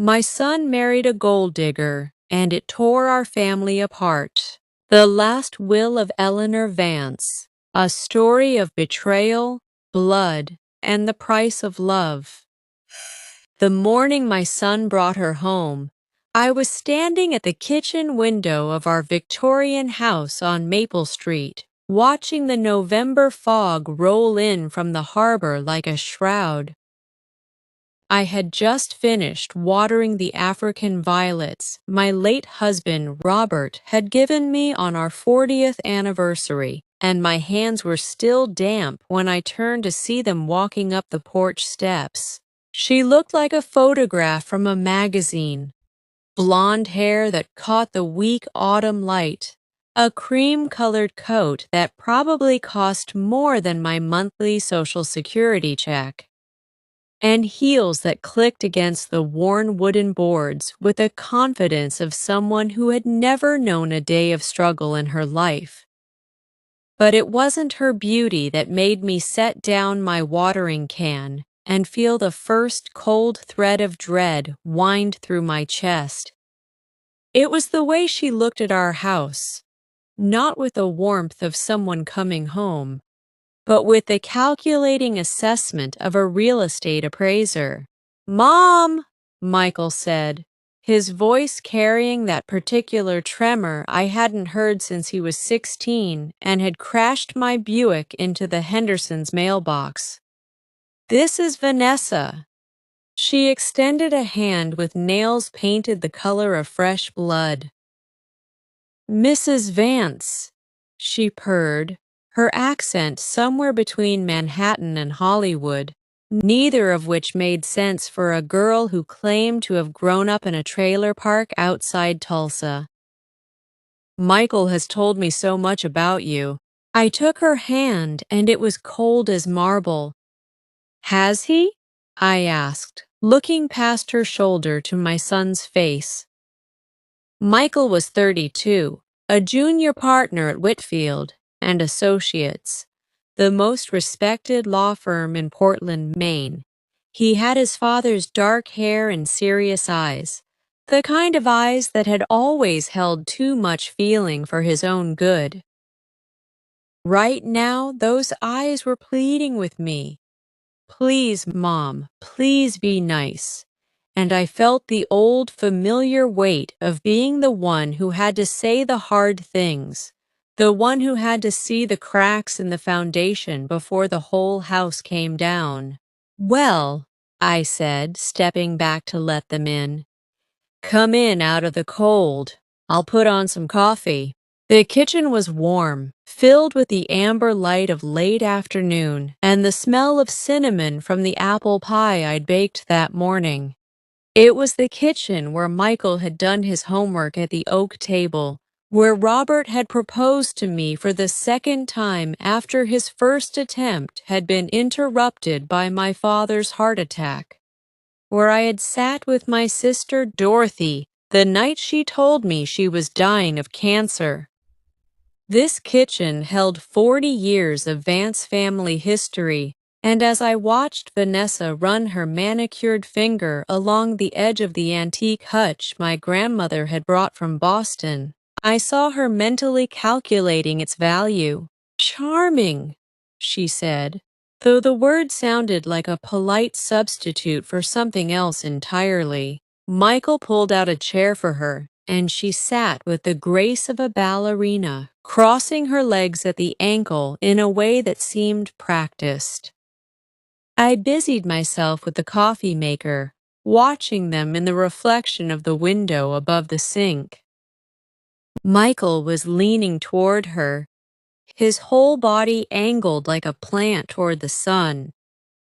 My son married a gold digger, and it tore our family apart. The Last Will of Eleanor Vance, a story of betrayal, blood, and the price of love. The morning my son brought her home, I was standing at the kitchen window of our Victorian house on Maple Street, watching the November fog roll in from the harbor like a shroud. I had just finished watering the African violets my late husband, Robert, had given me on our 40th anniversary, and my hands were still damp when I turned to see them walking up the porch steps. She looked like a photograph from a magazine. Blonde hair that caught the weak autumn light, a cream-colored coat that probably cost more than my monthly Social Security check, and heels that clicked against the worn wooden boards with the confidence of someone who had never known a day of struggle in her life. But it wasn't her beauty that made me set down my watering can and feel the first cold thread of dread wind through my chest. It was the way she looked at our house, not with the warmth of someone coming home, but with the calculating assessment of a real estate appraiser. "Mom," Michael said, his voice carrying that particular tremor I hadn't heard since he was 16 and had crashed my Buick into the Hendersons' mailbox. "This is Vanessa." She extended a hand with nails painted the color of fresh blood. "Mrs. Vance," she purred, her accent somewhere between Manhattan and Hollywood, neither of which made sense for a girl who claimed to have grown up in a trailer park outside Tulsa. "Michael has told me so much about you." I took her hand, and it was cold as marble. "Has he?" I asked, looking past her shoulder to my son's face. Michael was 32, a junior partner at Whitfield and Associates, the most respected law firm in Portland, Maine. He had his father's dark hair and serious eyes, the kind of eyes that had always held too much feeling for his own good. Right now, those eyes were pleading with me. "Please, Mom, please be nice." And I felt the old familiar weight of being the one who had to say the hard things, the one who had to see the cracks in the foundation before the whole house came down. "Well," I said, stepping back to let them in, "come in out of the cold. I'll put on some coffee." The kitchen was warm, filled with the amber light of late afternoon and the smell of cinnamon from the apple pie I'd baked that morning. It was the kitchen where Michael had done his homework at the oak table, where Robert had proposed to me for the second time after his first attempt had been interrupted by my father's heart attack, where I had sat with my sister Dorothy the night she told me she was dying of cancer. This kitchen held 40 years of Vance family history, and as I watched Vanessa run her manicured finger along the edge of the antique hutch my grandmother had brought from Boston, I saw her mentally calculating its value. "Charming," she said, though the word sounded like a polite substitute for something else entirely. Michael pulled out a chair for her, and she sat with the grace of a ballerina, crossing her legs at the ankle in a way that seemed practiced. I busied myself with the coffee maker, watching them in the reflection of the window above the sink. Michael was leaning toward her, his whole body angled like a plant toward the sun,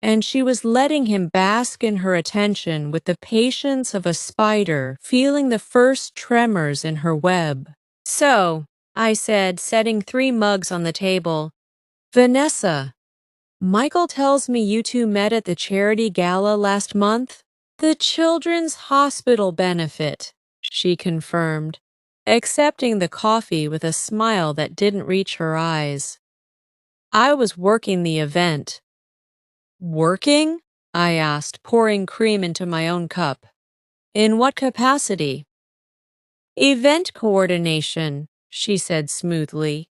and she was letting him bask in her attention with the patience of a spider feeling the first tremors in her web. "So," I said, setting 3 mugs on the table, "Vanessa, Michael tells me you two met at the charity gala last month?" "The Children's Hospital benefit," she confirmed, accepting the coffee with a smile that didn't reach her eyes. "I was working the event." "Working?" I asked, pouring cream into my own cup. In what capacity? Event coordination, she said smoothly.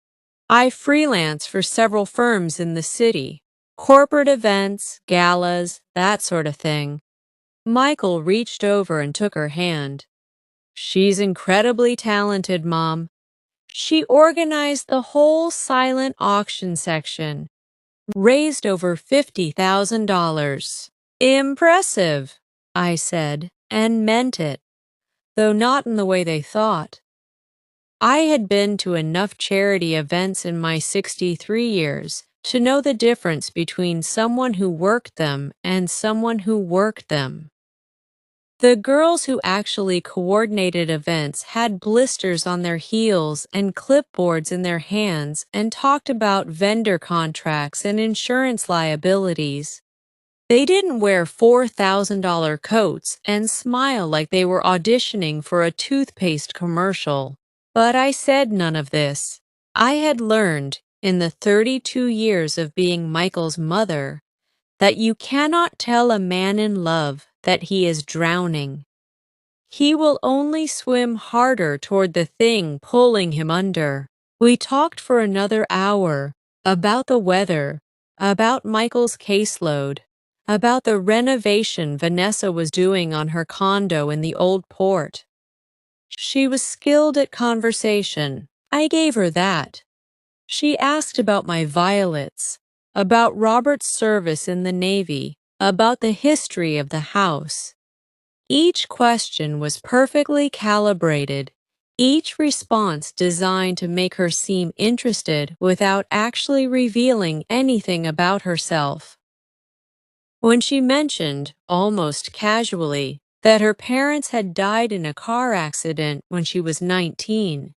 I freelance for several firms in the city. Corporate events, galas, that sort of thing. Michael reached over and took her hand. She's incredibly talented, Mom. She organized the whole silent auction section, raised over $50,000. Impressive, I said, and meant it, though not in the way they thought. I had been to enough charity events in my 63 years to know the difference between someone who worked them and someone who worked them. The girls who actually coordinated events had blisters on their heels and clipboards in their hands and talked about vendor contracts and insurance liabilities. They didn't wear $4,000 coats and smile like they were auditioning for a toothpaste commercial. But I said none of this. I had learned, in the 32 years of being Michael's mother, that you cannot tell a man in love that he is drowning. He will only swim harder toward the thing pulling him under. We talked for another hour about the weather, about Michael's caseload, about the renovation Vanessa was doing on her condo in the old port. She was skilled at conversation. I gave her that. She asked about my violets, about Robert's service in the Navy, about the history of the house. Each question was perfectly calibrated, each response designed to make her seem interested without actually revealing anything about herself. When she mentioned, almost casually, that her parents had died in a car accident when she was 19,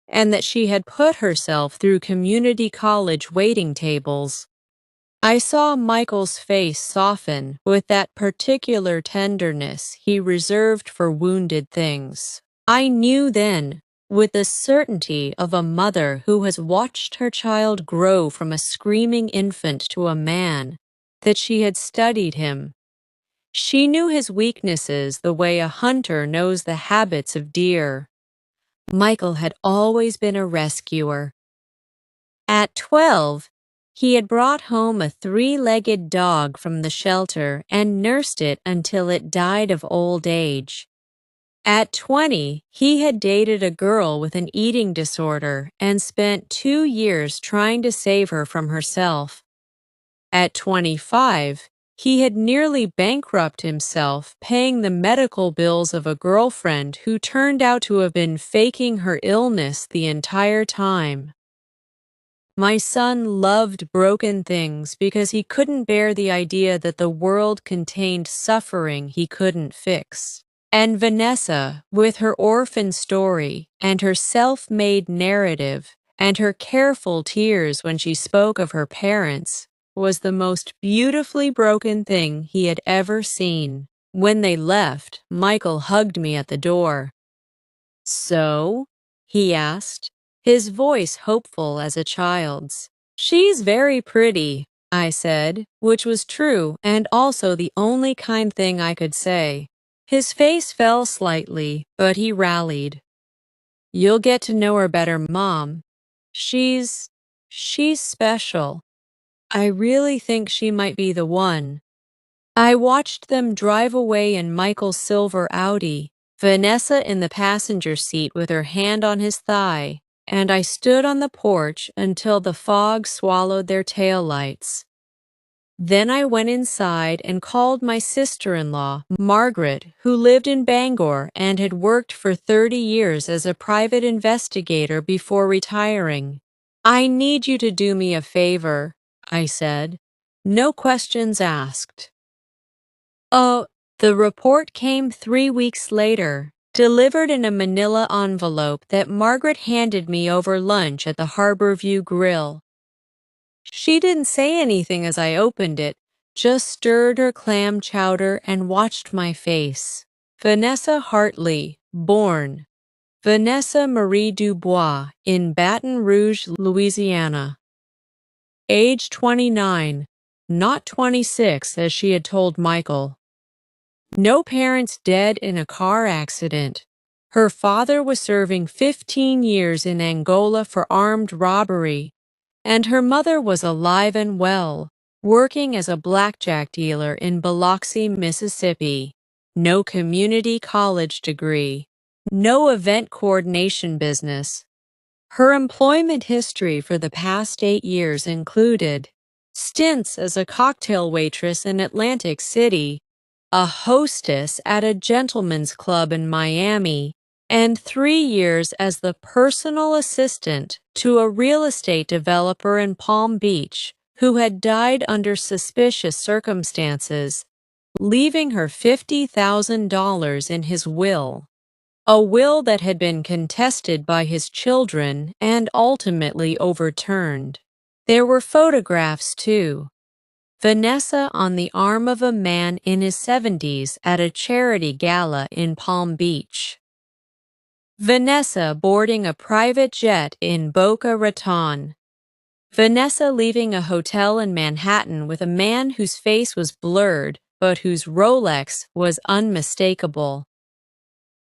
and that she had put herself through community college waiting tables, I saw Michael's face soften with that particular tenderness he reserved for wounded things. I knew then, with the certainty of a mother who has watched her child grow from a screaming infant to a man, that she had studied him. She knew his weaknesses the way a hunter knows the habits of deer. Michael had always been a rescuer. At 12, he had brought home a three-legged dog from the shelter and nursed it until it died of old age. At 20, he had dated a girl with an eating disorder and spent 2 years trying to save her from herself. At 25, he had nearly bankrupted himself paying the medical bills of a girlfriend who turned out to have been faking her illness the entire time. My son loved broken things because he couldn't bear the idea that the world contained suffering he couldn't fix. And Vanessa, with her orphan story and her self-made narrative and her careful tears when she spoke of her parents, was the most beautifully broken thing he had ever seen. When they left, Michael hugged me at the door. "So?" he asked, his voice hopeful as a child's. "She's very pretty," I said, which was true and also the only kind thing I could say. His face fell slightly, but he rallied. "You'll get to know her better, Mom. She's special. I really think she might be the one." I watched them drive away in Michael's silver Audi, Vanessa in the passenger seat with her hand on his thigh, and I stood on the porch until the fog swallowed their taillights. Then I went inside and called my sister-in-law, Margaret, who lived in Bangor and had worked for 30 years as a private investigator before retiring. "I need you to do me a favor," I said. "No questions asked." Oh, the report came 3 weeks later, delivered in a manila envelope that Margaret handed me over lunch at the Harborview Grill. She didn't say anything as I opened it, just stirred her clam chowder and watched my face. Vanessa Hartley, born Vanessa Marie Dubois in Baton Rouge, Louisiana. Age 29, not 26 as she had told Michael. No parents dead in a car accident. Her father was serving 15 years in Angola for armed robbery, and her mother was alive and well, working as a blackjack dealer in Biloxi, Mississippi. No community college degree. No event coordination business. Her employment history for the past 8 years included stints as a cocktail waitress in Atlantic City, a hostess at a gentleman's club in Miami, and 3 years as the personal assistant to a real estate developer in Palm Beach who had died under suspicious circumstances, leaving her $50,000 in his will. A will that had been contested by his children and ultimately overturned. There were photographs, too. Vanessa on the arm of a man in his 70s at a charity gala in Palm Beach. Vanessa boarding a private jet in Boca Raton. Vanessa leaving a hotel in Manhattan with a man whose face was blurred but whose Rolex was unmistakable.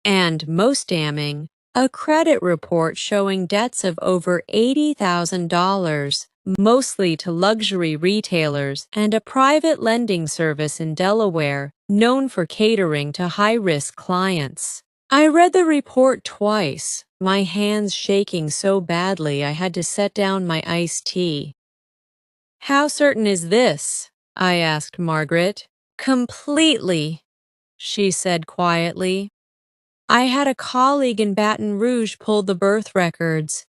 And, most damning, a credit report showing debts of over $80,000, mostly to luxury retailers and a private lending service in Delaware known for catering to high-risk clients. I read the report twice, my hands shaking so badly I had to set down my iced tea. "How certain is this?" I asked Margaret. "Completely," she said quietly. "I had a colleague in Baton Rouge pull the birth records.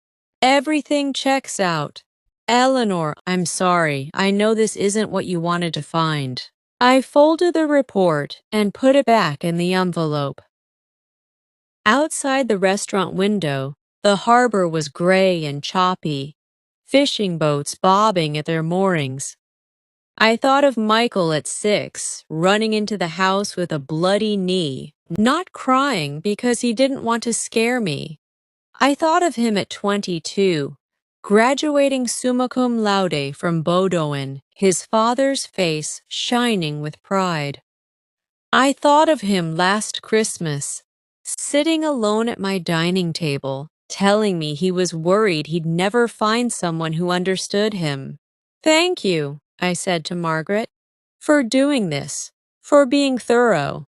Everything checks out. Eleanor, I'm sorry, I know this isn't what you wanted to find." I folded the report and put it back in the envelope. Outside the restaurant window, the harbor was gray and choppy, fishing boats bobbing at their moorings. I thought of Michael at 6, running into the house with a bloody knee, not crying because he didn't want to scare me. I thought of him at 22, graduating summa cum laude from Bowdoin, his father's face shining with pride. I thought of him last Christmas, sitting alone at my dining table, telling me he was worried he'd never find someone who understood him. "Thank you," I said to Margaret, "for doing this, for being thorough."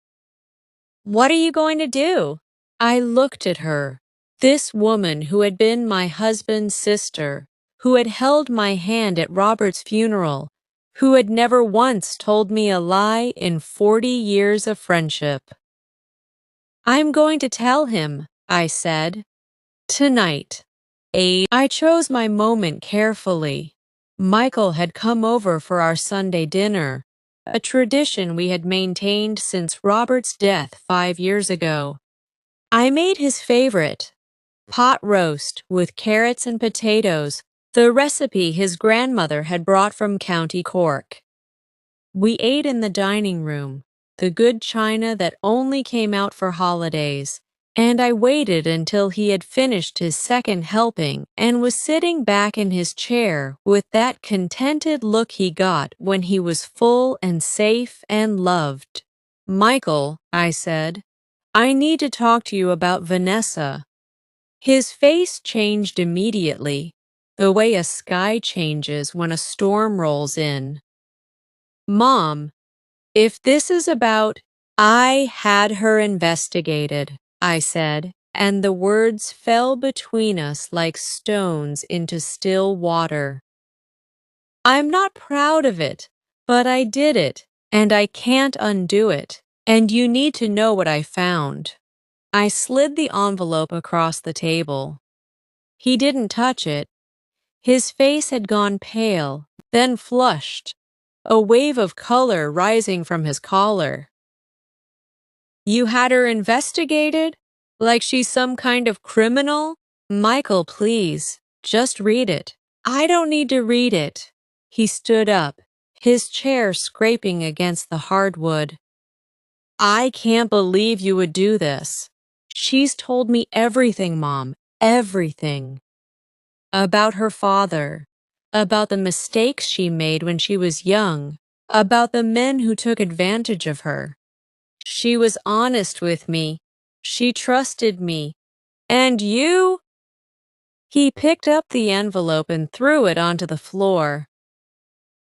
"What are you going to do?" I looked at her, this woman who had been my husband's sister, who had held my hand at Robert's funeral, who had never once told me a lie in 40 years of friendship. "I'm going to tell him," I said. "Tonight." I chose my moment carefully. Michael had come over for our Sunday dinner, a tradition we had maintained since Robert's death 5 years ago. I made his favorite, pot roast with carrots and potatoes, the recipe his grandmother had brought from County Cork. We ate in the dining room, the good china that only came out for holidays, and I waited until he had finished his second helping and was sitting back in his chair with that contented look he got when he was full and safe and loved. "Michael," I said, "I need to talk to you about Vanessa." His face changed immediately, the way a sky changes when a storm rolls in. "Mom, if this is about—" "I had her investigated," I said, and the words fell between us like stones into still water. "I'm not proud of it, but I did it, and I can't undo it, and you need to know what I found." I slid the envelope across the table. He didn't touch it. His face had gone pale, then flushed, a wave of color rising from his collar. "You had her investigated? Like she's some kind of criminal?" "Michael, please, just read it." "I don't need to read it." He stood up, his chair scraping against the hardwood. "I can't believe you would do this. She's told me everything, Mom, everything. About her father, about the mistakes she made when she was young, about the men who took advantage of her. She was honest with me. She trusted me. And you? He picked up the envelope and threw it onto the floor.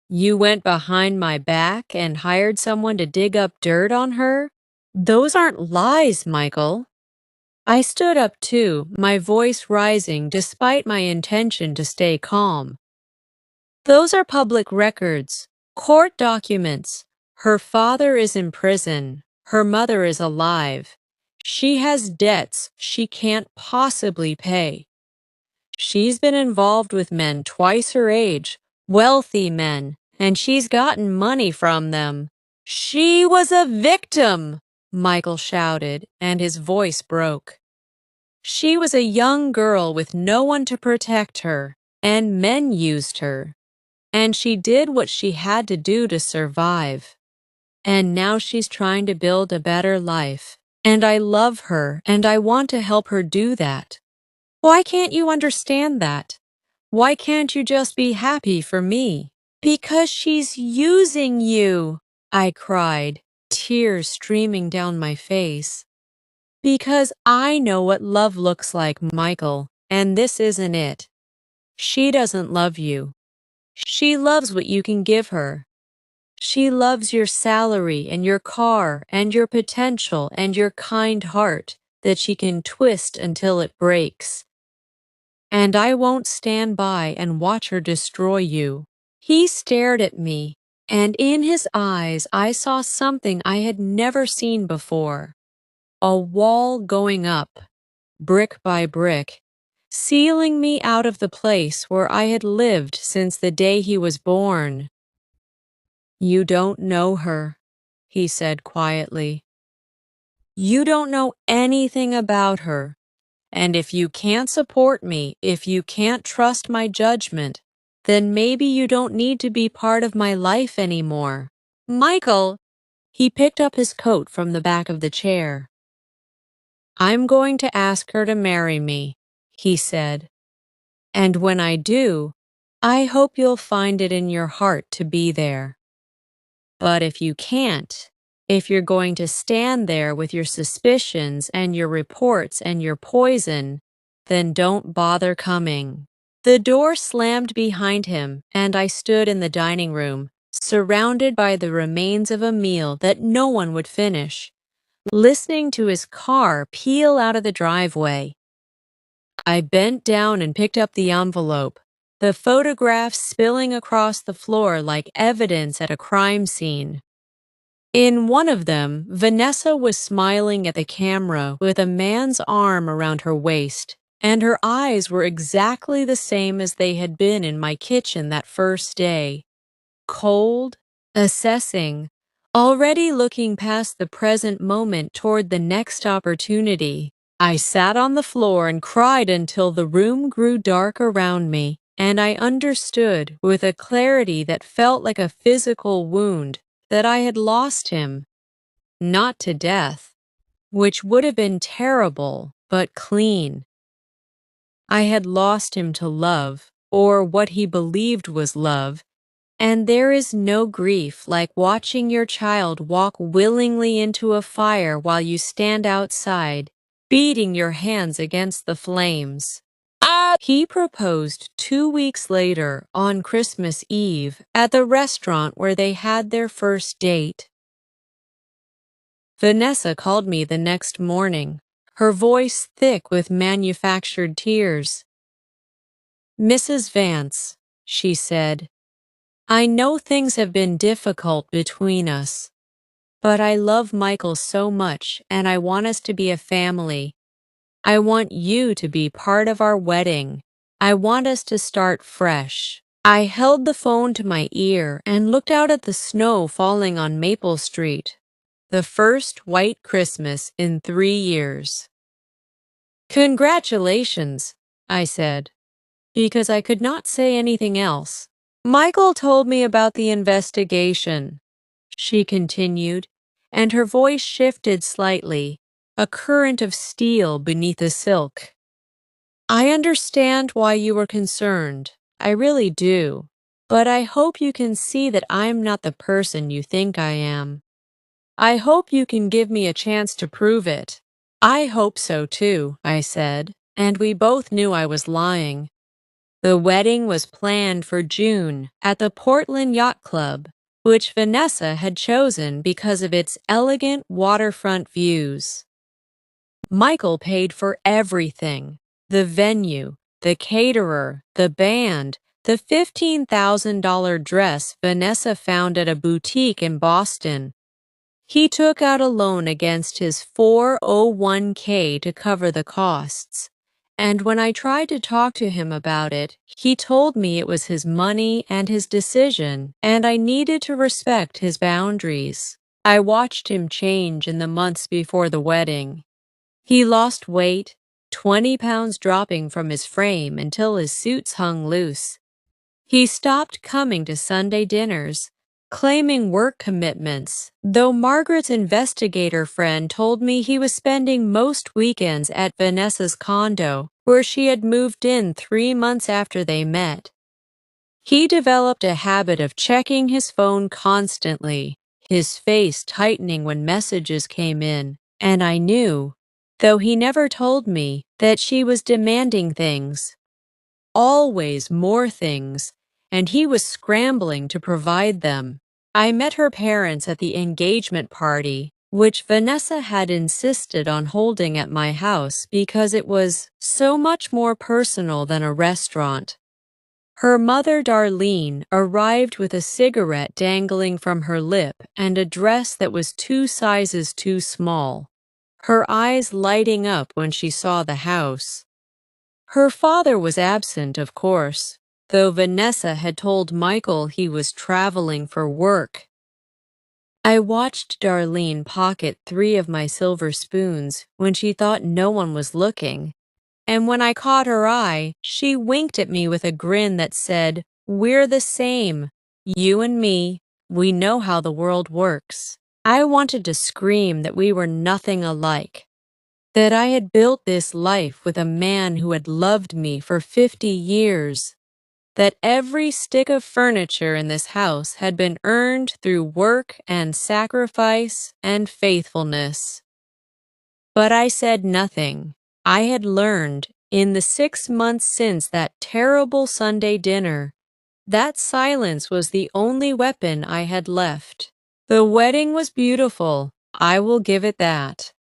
You went behind my back and hired someone to dig up dirt on her? Those aren't lies, Michael. I stood up too, my voice rising despite my intention to stay calm. Those are public records, court documents. Her father is in prison. Her mother is alive. She has debts she can't possibly pay. She's been involved with men twice her age, wealthy men, and she's gotten money from them. She was a victim, Michael shouted, and his voice broke. She was a young girl with no one to protect her, and men used her. And she did what she had to do to survive. And now she's trying to build a better life. And I love her, and I want to help her do that. Why can't you understand that? Why can't you just be happy for me? Because she's using you, I cried, tears streaming down my face. Because I know what love looks like, Michael, and this isn't it. She doesn't love you. She loves what you can give her. She loves your salary and your car and your potential and your kind heart that she can twist until it breaks. And I won't stand by and watch her destroy you. He stared at me, and in his eyes I saw something I had never seen before. A wall going up, brick by brick, sealing me out of the place where I had lived since the day he was born. You don't know her, he said quietly. You don't know anything about her. And if you can't support me, if you can't trust my judgment, then maybe you don't need to be part of my life anymore. Michael! He picked up his coat from the back of the chair. I'm going to ask her to marry me, he said. And when I do, I hope you'll find it in your heart to be there. But if you can't, if you're going to stand there with your suspicions and your reports and your poison, then don't bother coming. The door slammed behind him, and I stood in the dining room, surrounded by the remains of a meal that no one would finish, listening to his car peel out of the driveway. I bent down and picked up the envelope, the photographs spilling across the floor like evidence at a crime scene. In one of them, Vanessa was smiling at the camera with a man's arm around her waist, and her eyes were exactly the same as they had been in my kitchen that first day. Cold, assessing, already looking past the present moment toward the next opportunity. I sat on the floor and cried until the room grew dark around me, and I understood with a clarity that felt like a physical wound that I had lost him, not to death, which would have been terrible, but clean. I had lost him to love, or what he believed was love, and there is no grief like watching your child walk willingly into a fire while you stand outside, beating your hands against the flames. He proposed 2 weeks later on Christmas Eve at the restaurant where they had their first date. Vanessa called me the next morning, her voice thick with manufactured tears. Mrs. Vance, she said, I know things have been difficult between us, but I love Michael so much and I want us to be a family. I want you to be part of our wedding. I want us to start fresh. I held the phone to my ear and looked out at the snow falling on Maple Street. The first white Christmas in 3 years. Congratulations, I said, because I could not say anything else. Michael told me about the investigation, she continued, and her voice shifted slightly, a current of steel beneath the silk. I understand why you were concerned. I really do. But I hope you can see that I'm not the person you think I am. I hope you can give me a chance to prove it. I hope so too, I said, and we both knew I was lying. The wedding was planned for June at the Portland Yacht Club, which Vanessa had chosen because of its elegant waterfront views. Michael paid for everything: the venue, the caterer, the band, the $15,000 dress Vanessa found at a boutique in Boston. He took out a loan against his 401k to cover the costs. And when I tried to talk to him about it, he told me it was his money and his decision, and I needed to respect his boundaries. I watched him change in the months before the wedding. He lost weight, 20 pounds dropping from his frame until his suits hung loose. He stopped coming to Sunday dinners, claiming work commitments, though Margaret's investigator friend told me he was spending most weekends at Vanessa's condo, where she had moved in 3 months after they met. He developed a habit of checking his phone constantly, his face tightening when messages came in, and I knew, though he never told me, that she was demanding things, always more things, and he was scrambling to provide them. I met her parents at the engagement party, which Vanessa had insisted on holding at my house because it was so much more personal than a restaurant. Her mother, Darlene, arrived with a cigarette dangling from her lip and a dress that was 2 sizes too small, her eyes lighting up when she saw the house. Her father was absent, of course, though Vanessa had told Michael he was traveling for work. I watched Darlene pocket 3 of my silver spoons when she thought no one was looking, and when I caught her eye, she winked at me with a grin that said, "We're the same. You and me, we know how the world works." I wanted to scream that we were nothing alike, that I had built this life with a man who had loved me for 50 years, that every stick of furniture in this house had been earned through work and sacrifice and faithfulness. But I said nothing. I had learned, in the 6 months since that terrible Sunday dinner, that silence was the only weapon I had left. The wedding was beautiful, I will give it that.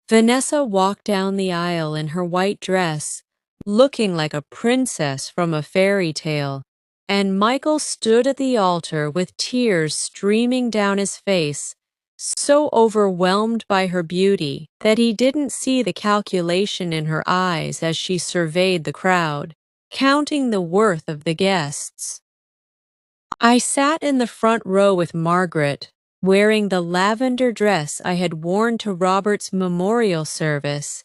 Vanessa walked down the aisle in her white dress, looking like a princess from a fairy tale, and Michael stood at the altar with tears streaming down his face, so overwhelmed by her beauty that he didn't see the calculation in her eyes as she surveyed the crowd, counting the worth of the guests. I sat in the front row with Margaret, wearing the lavender dress I had worn to Robert's memorial service,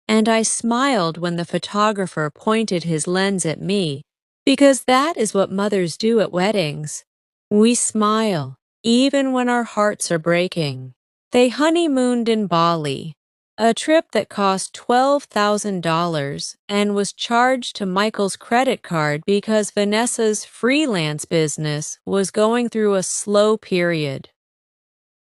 and I smiled when the photographer pointed his lens at me, because that is what mothers do at weddings. We smile, even when our hearts are breaking. They honeymooned in Bali, a trip that cost $12,000 and was charged to Michael's credit card because Vanessa's freelance business was going through a slow period.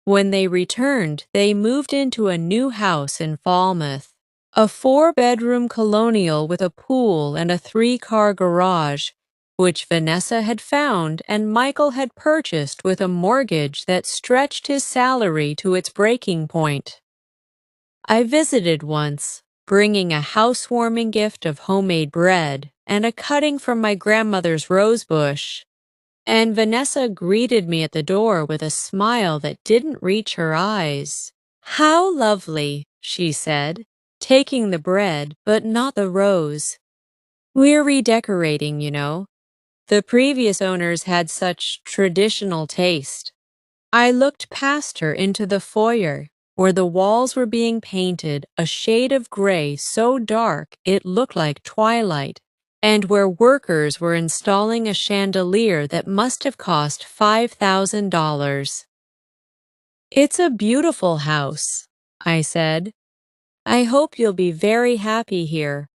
When they returned, they moved into a new house in Falmouth, a 4-bedroom colonial with a pool and a 3-car garage, which Vanessa had found and Michael had purchased with a mortgage that stretched his salary to its breaking point. I visited once, bringing a housewarming gift of homemade bread and a cutting from my grandmother's rose bush, and Vanessa greeted me at the door with a smile that didn't reach her eyes. "How lovely," she said, taking the bread but not the rose. "We're redecorating, you know. The previous owners had such traditional taste." I looked past her into the foyer, where the walls were being painted a shade of gray so dark it looked like twilight, and where workers were installing a chandelier that must have cost $5,000. "It's a beautiful house," I said. "I hope you'll be very happy here."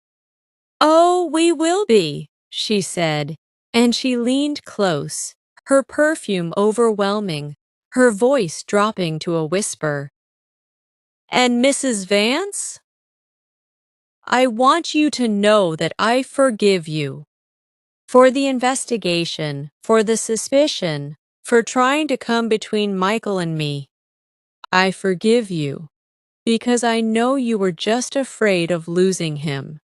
"Oh, we will be," she said, and she leaned close, her perfume overwhelming, her voice dropping to a whisper. And Mrs. Vance? I want you to know that I forgive you. For the investigation, for the suspicion, for trying to come between Michael and me. I forgive you, because I know you were just afraid of losing him.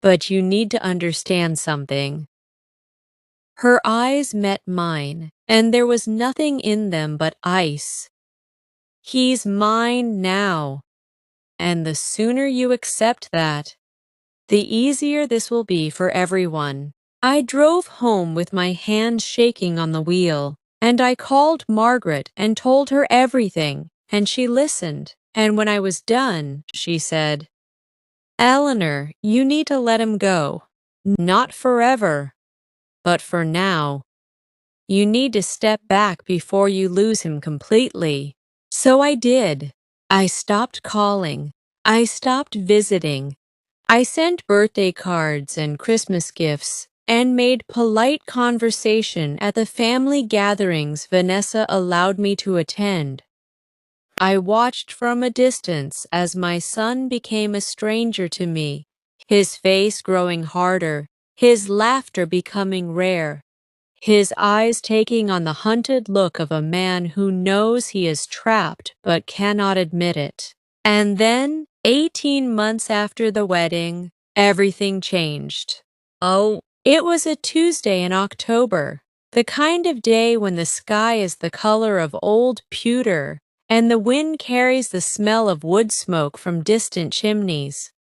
But you need to understand something. Her eyes met mine, and there was nothing in them but ice. He's mine now, and the sooner you accept that, the easier this will be for everyone. I drove home with my hands shaking on the wheel, and I called Margaret and told her everything, and she listened. And when I was done, she said, Eleanor, you need to let him go. Not forever, but for now. You need to step back before you lose him completely. So I did. I stopped calling. I stopped visiting. I sent birthday cards and Christmas gifts and made polite conversation at the family gatherings Vanessa allowed me to attend. I watched from a distance as my son became a stranger to me, his face growing harder, his laughter becoming rare, his eyes taking on the hunted look of a man who knows he is trapped but cannot admit it. And then, 18 months after the wedding, everything changed. Oh, it was a Tuesday in October, the kind of day when the sky is the color of old pewter and the wind carries the smell of wood smoke from distant chimneys.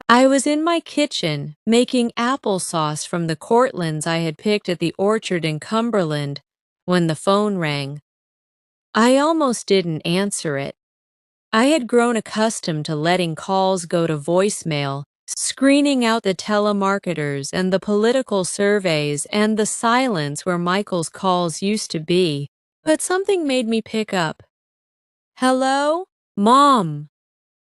I was in my kitchen making applesauce from the Cortlands I had picked at the orchard in Cumberland when the phone rang. I almost didn't answer it. I had grown accustomed to letting calls go to voicemail, screening out the telemarketers and the political surveys and the silence where Michael's calls used to be, but something made me pick up. Hello? Mom.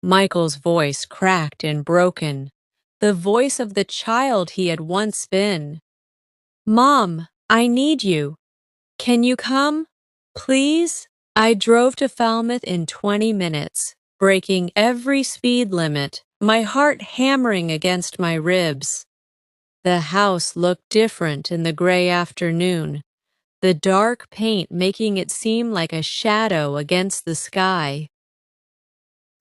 Michael's voice cracked and broken, the voice of the child he had once been. Mom, I need you. Can you come? Please? I drove to Falmouth in 20 minutes, breaking every speed limit, my heart hammering against my ribs. The house looked different in the gray afternoon, the dark paint making it seem like a shadow against the sky.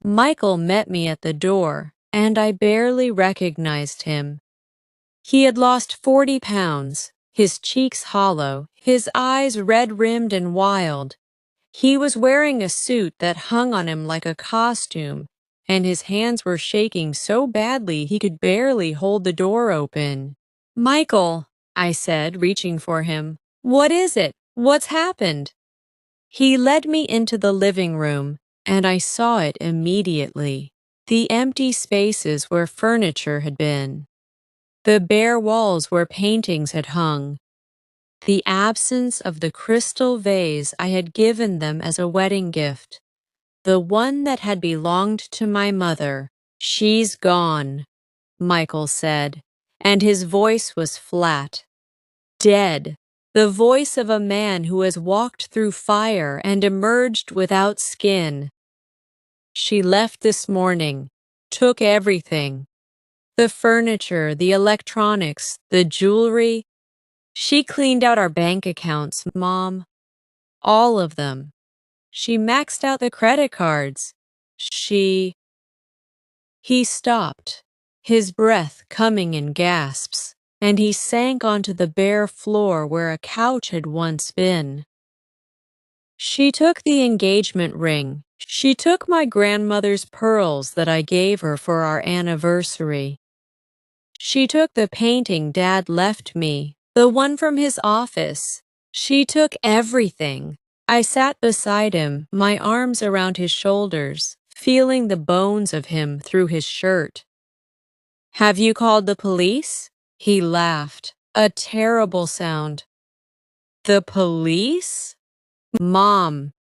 Michael met me at the door, and I barely recognized him. He had lost 40 pounds, his cheeks hollow, his eyes red-rimmed and wild. He was wearing a suit that hung on him like a costume, and his hands were shaking so badly he could barely hold the door open. Michael, I said, reaching for him. What is it? What's happened? He led me into the living room, and I saw it immediately. The empty spaces where furniture had been. The bare walls where paintings had hung. The absence of the crystal vase I had given them as a wedding gift. The one that had belonged to my mother. She's gone, Michael said, and his voice was flat. Dead. The voice of a man who has walked through fire and emerged without skin. She left this morning, took everything. The furniture, the electronics, the jewelry. She cleaned out our bank accounts, Mom. All of them. She maxed out the credit cards. He stopped, his breath coming in gasps, and he sank onto the bare floor where a couch had once been. She took the engagement ring. She took my grandmother's pearls that I gave her for our anniversary. She took the painting Dad left me, the one from his office. She took everything. I sat beside him, my arms around his shoulders, feeling the bones of him through his shirt. Have you called the police? He laughed, a terrible sound. The police? Mom,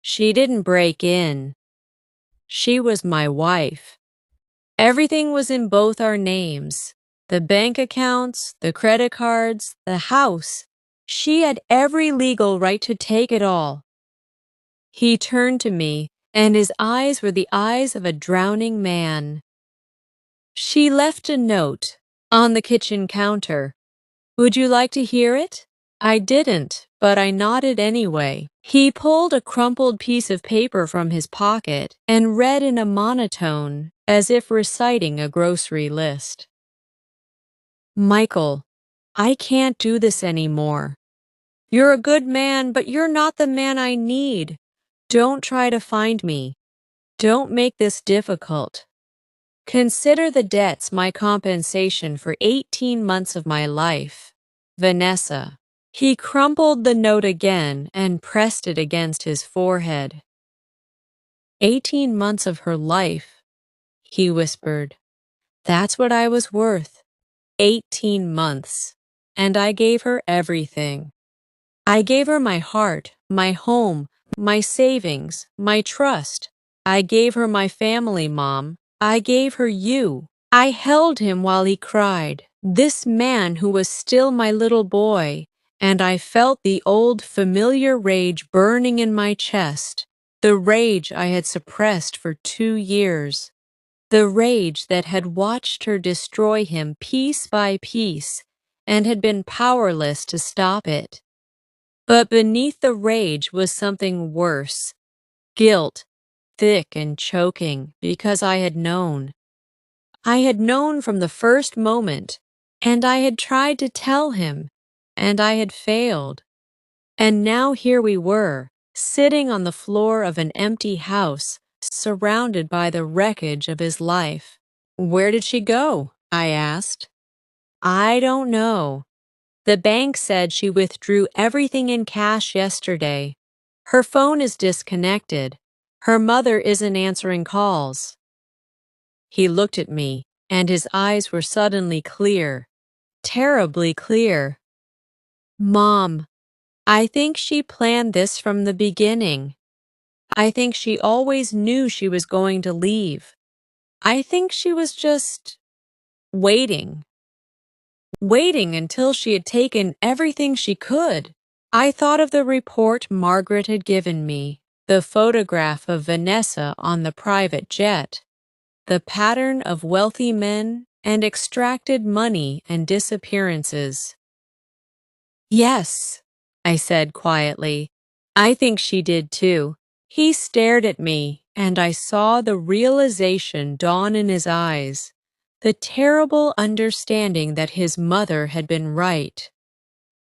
she didn't break in. She was my wife. Everything was in both our names. The bank accounts, the credit cards, the house. She had every legal right to take it all. He turned to me, and his eyes were the eyes of a drowning man. She left a note on the kitchen counter. Would you like to hear it? I didn't, but I nodded anyway. He pulled a crumpled piece of paper from his pocket and read in a monotone, as if reciting a grocery list. Michael, I can't do this anymore. You're a good man, but you're not the man I need. Don't try to find me. Don't make this difficult. Consider the debts my compensation for 18 months of my life. Vanessa. He crumpled the note again and pressed it against his forehead. 18 months of her life, he whispered. That's what I was worth. 18 months. And I gave her everything. I gave her my heart, my home, my savings, my trust. I gave her my family, Mom. I gave her you. I held him while he cried, this man who was still my little boy, and I felt the old familiar rage burning in my chest, the rage I had suppressed for 2 years, the rage that had watched her destroy him piece by piece and had been powerless to stop it. But beneath the rage was something worse, guilt, thick and choking, because I had known. I had known from the first moment, and I had tried to tell him, and I had failed. And now here we were, sitting on the floor of an empty house, surrounded by the wreckage of his life. Where did she go? I asked. I don't know. The bank said she withdrew everything in cash yesterday. Her phone is disconnected. Her mother isn't answering calls. He looked at me, and his eyes were suddenly clear, terribly clear. Mom, I think she planned this from the beginning. I think she always knew she was going to leave. I think she was just waiting. Waiting until she had taken everything she could. I thought of the report Margaret had given me, the photograph of Vanessa on the private jet, the pattern of wealthy men and extracted money and disappearances. Yes, I said quietly. I think she did too. He stared at me, and I saw the realization dawn in his eyes, the terrible understanding that his mother had been right,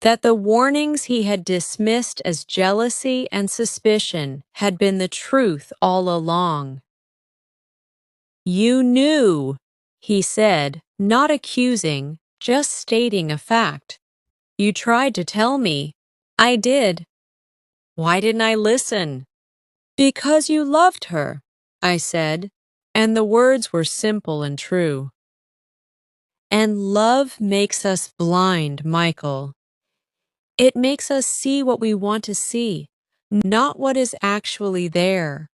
that the warnings he had dismissed as jealousy and suspicion had been the truth all along. You knew, he said, not accusing, just stating a fact. You tried to tell me. I did. Why didn't I listen? Because you loved her, I said, and the words were simple and true. And love makes us blind, Michael. It makes us see what we want to see, not what is actually there.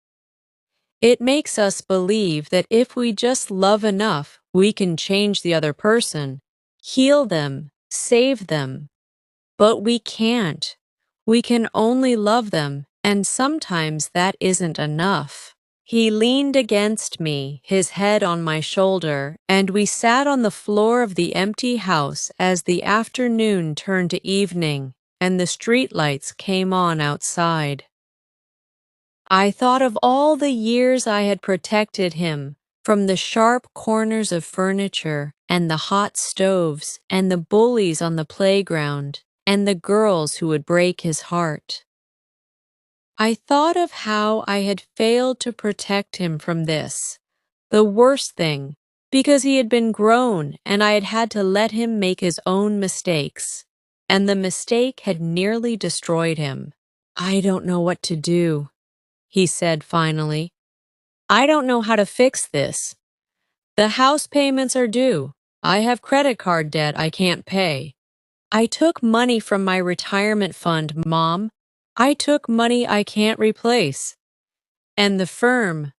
It makes us believe that if we just love enough, we can change the other person, heal them, save them. But we can't. We can only love them, and sometimes that isn't enough. He leaned against me, his head on my shoulder, and we sat on the floor of the empty house as the afternoon turned to evening and the streetlights came on outside. I thought of all the years I had protected him from the sharp corners of furniture and the hot stoves and the bullies on the playground and the girls who would break his heart. I thought of how I had failed to protect him from this, the worst thing, because he had been grown and I had had to let him make his own mistakes, and the mistake had nearly destroyed him. I don't know what to do, he said finally. I don't know how to fix this. The house payments are due. I have credit card debt I can't pay. I took money from my retirement fund, Mom. I took money I can't replace. And the firm.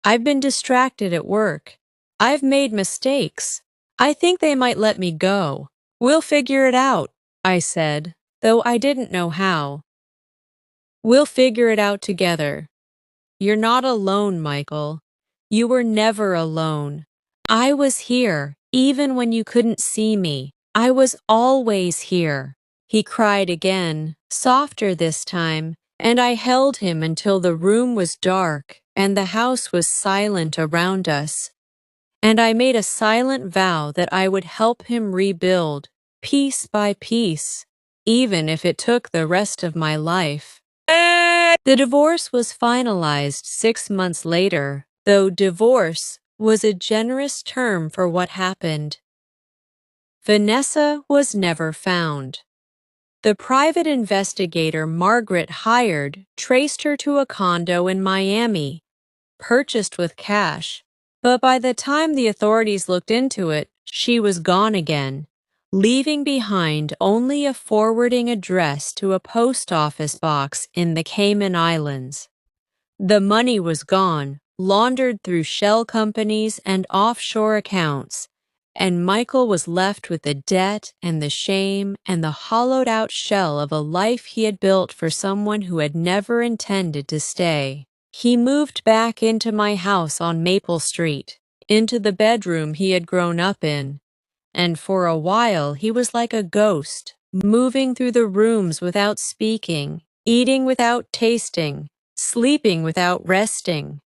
I've been distracted at work. I've made mistakes. I think they might let me go. We'll figure it out, I said, though I didn't know how. We'll figure it out together. You're not alone, Michael. You were never alone. I was here, even when you couldn't see me. I was always here. He cried again, softer this time, and I held him until the room was dark and the house was silent around us. And I made a silent vow that I would help him rebuild, piece by piece, even if it took the rest of my life. The divorce was finalized 6 months later, though divorce was a generous term for what happened. Vanessa was never found. The private investigator Margaret hired traced her to a condo in Miami, purchased with cash, but by the time the authorities looked into it, she was gone again, leaving behind only a forwarding address to a post office box in the Cayman Islands. The money was gone, laundered through shell companies and offshore accounts, and Michael was left with the debt and the shame and the hollowed-out shell of a life he had built for someone who had never intended to stay. He moved back into my house on Maple Street, into the bedroom he had grown up in, and for a while he was like a ghost, moving through the rooms without speaking, eating without tasting, sleeping without resting.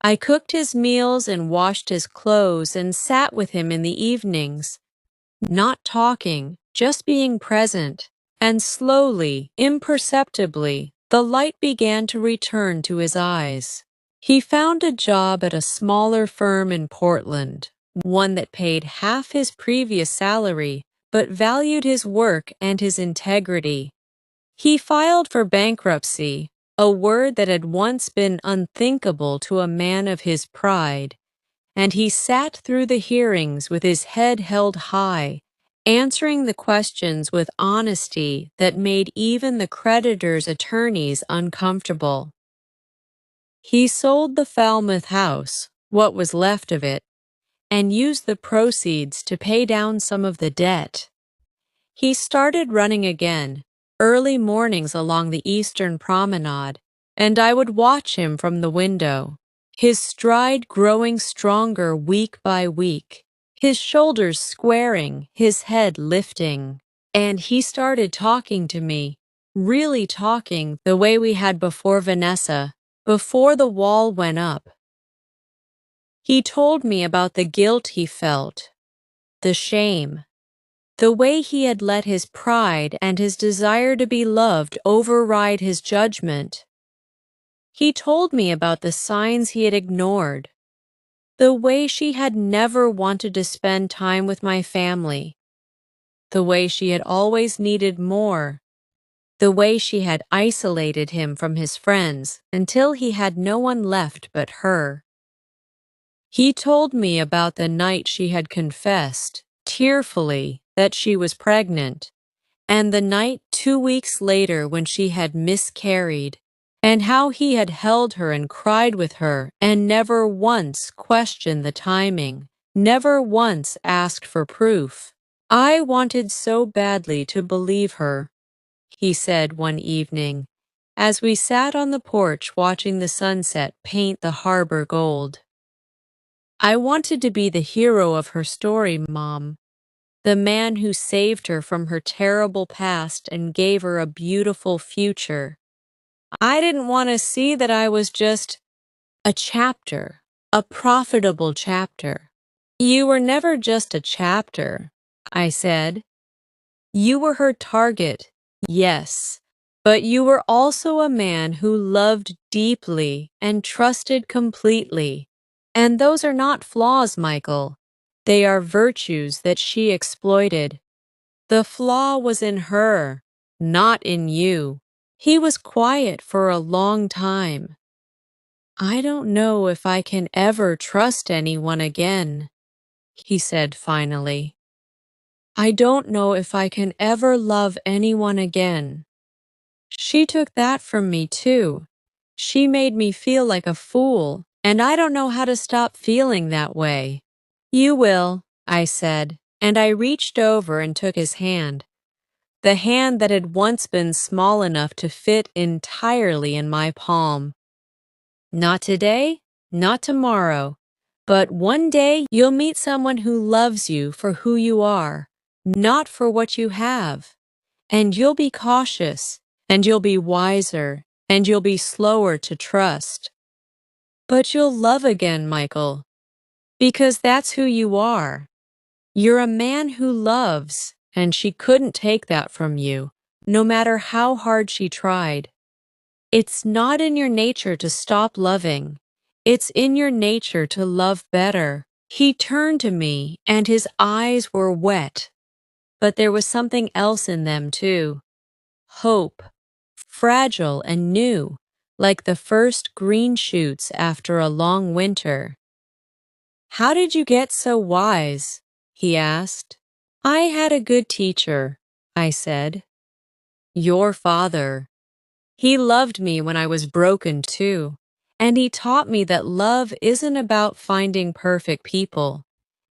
I cooked his meals and washed his clothes and sat with him in the evenings, not talking, just being present, and slowly, imperceptibly, the light began to return to his eyes. He found a job at a smaller firm in Portland, one that paid half his previous salary but valued his work and his integrity. He filed for bankruptcy, a word that had once been unthinkable to a man of his pride, and he sat through the hearings with his head held high, answering the questions with honesty that made even the creditor's attorneys uncomfortable. He sold the Falmouth house, what was left of it, and used the proceeds to pay down some of the debt. He started running again, early mornings along the eastern promenade, and I would watch him from the window, his stride growing stronger week by week, his shoulders squaring, his head lifting. And he started talking to me, really talking the way we had before Vanessa, before the wall went up. He told me about the guilt he felt, the shame, the way he had let his pride and his desire to be loved override his judgment. He told me about the signs he had ignored, the way she had never wanted to spend time with my family, the way she had always needed more, the way she had isolated him from his friends until he had no one left but her. He told me about the night she had confessed, tearfully, that she was pregnant, and the night 2 weeks later when she had miscarried, and how he had held her and cried with her and never once questioned the timing, never once asked for proof. I wanted so badly to believe her, he said one evening, as we sat on the porch watching the sunset paint the harbor gold. I wanted to be the hero of her story, Mom. The man who saved her from her terrible past and gave her a beautiful future. I didn't want to see that I was just a chapter, a profitable chapter. You were never just a chapter, I said. You were her target, yes, but you were also a man who loved deeply and trusted completely. And those are not flaws, Michael. They are virtues that she exploited. The flaw was in her, not in you. He was quiet for a long time. I don't know if I can ever trust anyone again, he said finally. I don't know if I can ever love anyone again. She took that from me too. She made me feel like a fool, and I don't know how to stop feeling that way. You will, I said, and I reached over and took his hand. the hand that had once been small enough to fit entirely in my palm. Not today, not tomorrow, but one day you'll meet someone who loves you for who you are, not for what you have. And you'll be cautious, and you'll be wiser, and you'll be slower to trust. But you'll love again, Michael, because that's who you are. You're a man who loves, and she couldn't take that from you, no matter how hard she tried. It's not in your nature to stop loving. It's in your nature to love better. He turned to me, and his eyes were wet, but there was something else in them too. Hope, fragile and new, like the first green shoots after a long winter. "How did you get so wise?" he asked. "I had a good teacher," I said. "Your father. He loved me when I was broken too, and he taught me that love isn't about finding perfect people.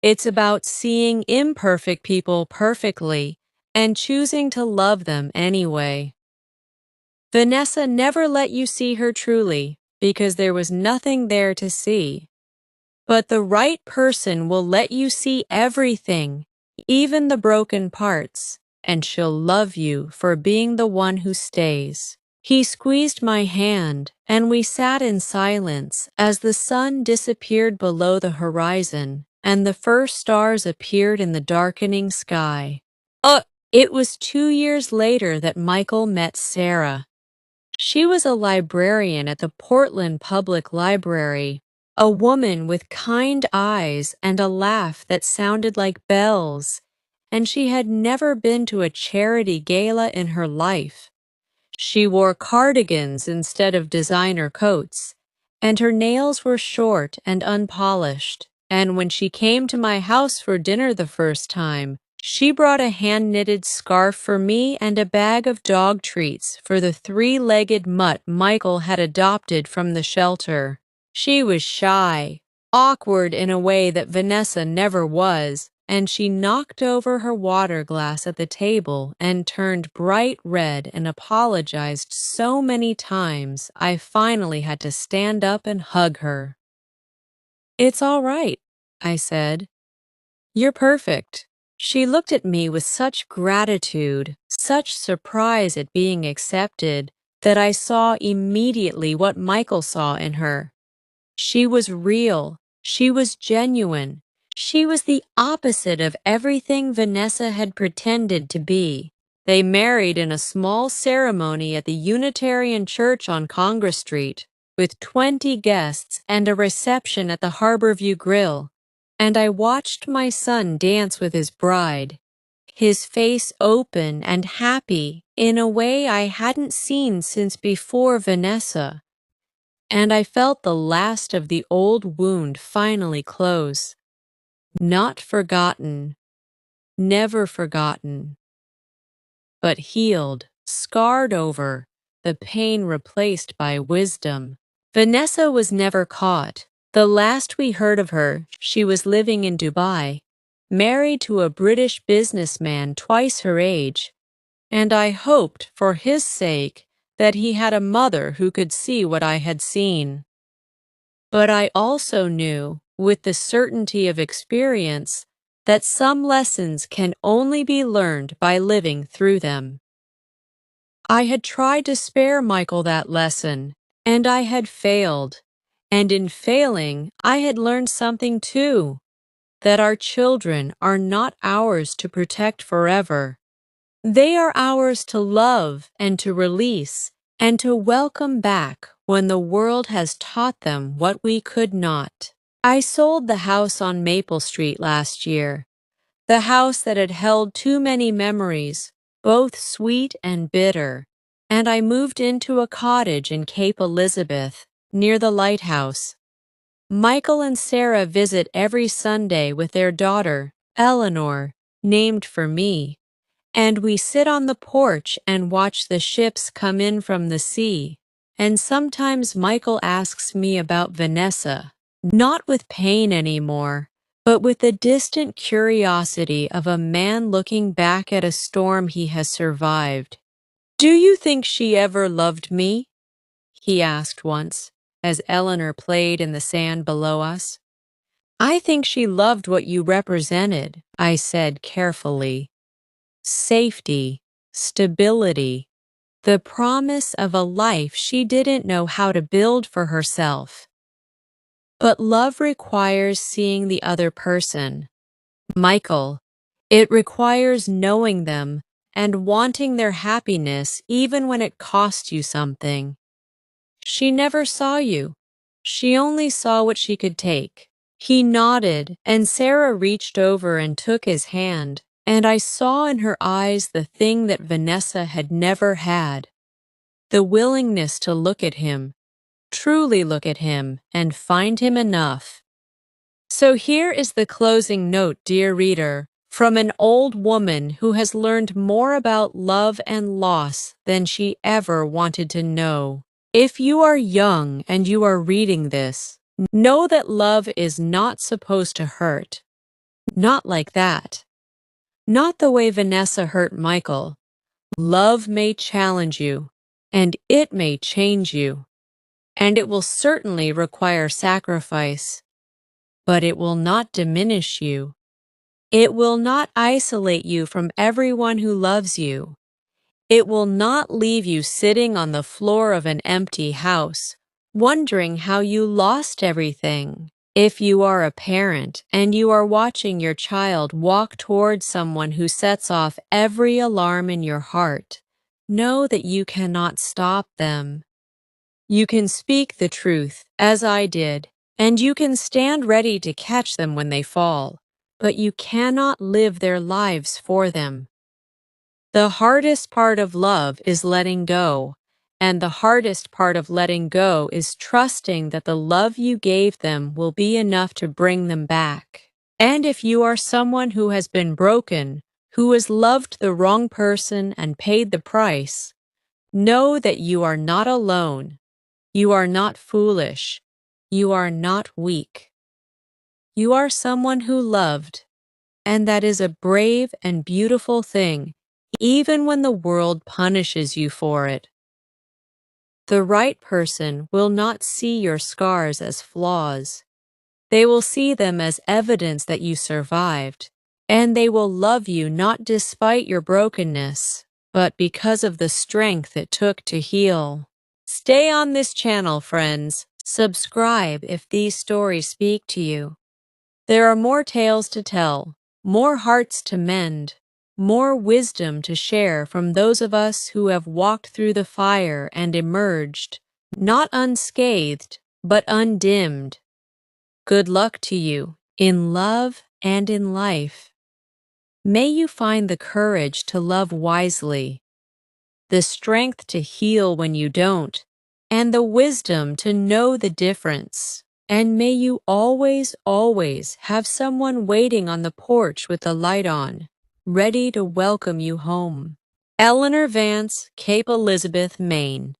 It's about seeing imperfect people perfectly and choosing to love them anyway. Vanessa never let you see her truly because there was nothing there to see. But the right person will let you see everything, even the broken parts, and she'll love you for being the one who stays." He squeezed my hand, and we sat in silence as the sun disappeared below the horizon and the first stars appeared in the darkening sky. It was 2 years later that Michael met Sarah. She was a librarian at the Portland Public Library, a woman with kind eyes and a laugh that sounded like bells, and she had never been to a charity gala in her life. She wore cardigans instead of designer coats, and her nails were short and unpolished. And when she came to my house for dinner the first time, she brought a hand-knitted scarf for me and a bag of dog treats for the three-legged mutt Michael had adopted from the shelter. She was shy, awkward in a way that Vanessa never was, and she knocked over her water glass at the table and turned bright red and apologized so many times I finally had to stand up and hug her. "It's all right," I said. "You're perfect." She looked at me with such gratitude, such surprise at being accepted, that I saw immediately what Michael saw in her. She was real. She was genuine. She was the opposite of everything Vanessa had pretended to be. They married in a small ceremony at the Unitarian Church on Congress Street, with 20 guests and a reception at the Harborview Grill. And I watched my son dance with his bride, his face open and happy in a way I hadn't seen since before Vanessa. And I felt the last of the old wound finally close. Not forgotten, never forgotten, but healed, scarred over, the pain replaced by wisdom. Vanessa was never caught. The last we heard of her, she was living in Dubai, married to a British businessman twice her age, and I hoped, for his sake, that he had a mother who could see what I had seen. But I also knew, with the certainty of experience, that some lessons can only be learned by living through them. I had tried to spare Michael that lesson, and I had failed. And in failing, I had learned something too, that our children are not ours to protect forever. They are ours to love and to release and to welcome back when the world has taught them what we could not. I sold the house on Maple Street last year, the house that had held too many memories, both sweet and bitter, and I moved into a cottage in Cape Elizabeth, near the lighthouse. Michael and Sarah visit every Sunday with their daughter, Eleanor, named for me, and we sit on the porch and watch the ships come in from the sea. And sometimes Michael asks me about Vanessa, not with pain anymore, but with the distant curiosity of a man looking back at a storm he has survived. "Do you think she ever loved me?" he asked once, as Eleanor played in the sand below us. "I think she loved what you represented," I said carefully. "Safety, stability, the promise of a life she didn't know how to build for herself. But love requires seeing the other person, Michael. It requires knowing them and wanting their happiness even when it costs you something. She never saw you. She only saw what she could take." He nodded, and Sarah reached over and took his hand, and I saw in her eyes the thing that Vanessa had never had, the willingness to look at him, truly look at him, and find him enough. So here is the closing note, dear reader, from an old woman who has learned more about love and loss than she ever wanted to know. If you are young and you are reading this, know that love is not supposed to hurt. Not like that. Not the way Vanessa hurt Michael. Love may challenge you, and it may change you, and it will certainly require sacrifice, but it will not diminish you. It will not isolate you from everyone who loves you. It will not leave you sitting on the floor of an empty house, wondering how you lost everything. If you are a parent and you are watching your child walk towards someone who sets off every alarm in your heart, know that you cannot stop them. You can speak the truth, as I did, and you can stand ready to catch them when they fall, but you cannot live their lives for them. The hardest part of love is letting go, and the hardest part of letting go is trusting that the love you gave them will be enough to bring them back. And if you are someone who has been broken, who has loved the wrong person and paid the price, know that you are not alone. You are not foolish. You are not weak. You are someone who loved, and that is a brave and beautiful thing, even when the world punishes you for it. The right person will not see your scars as flaws. They will see them as evidence that you survived, and they will love you not despite your brokenness, but because of the strength it took to heal. Stay on this channel, friends. Subscribe if these stories speak to you. There are more tales to tell, more hearts to mend, more wisdom to share from those of us who have walked through the fire and emerged, not unscathed, but undimmed. Good luck to you, in love and in life. May you find the courage to love wisely, the strength to heal when you don't, and the wisdom to know the difference. And may you always, always have someone waiting on the porch with the light on, ready to welcome you home. Eleanor Vance, Cape Elizabeth, Maine.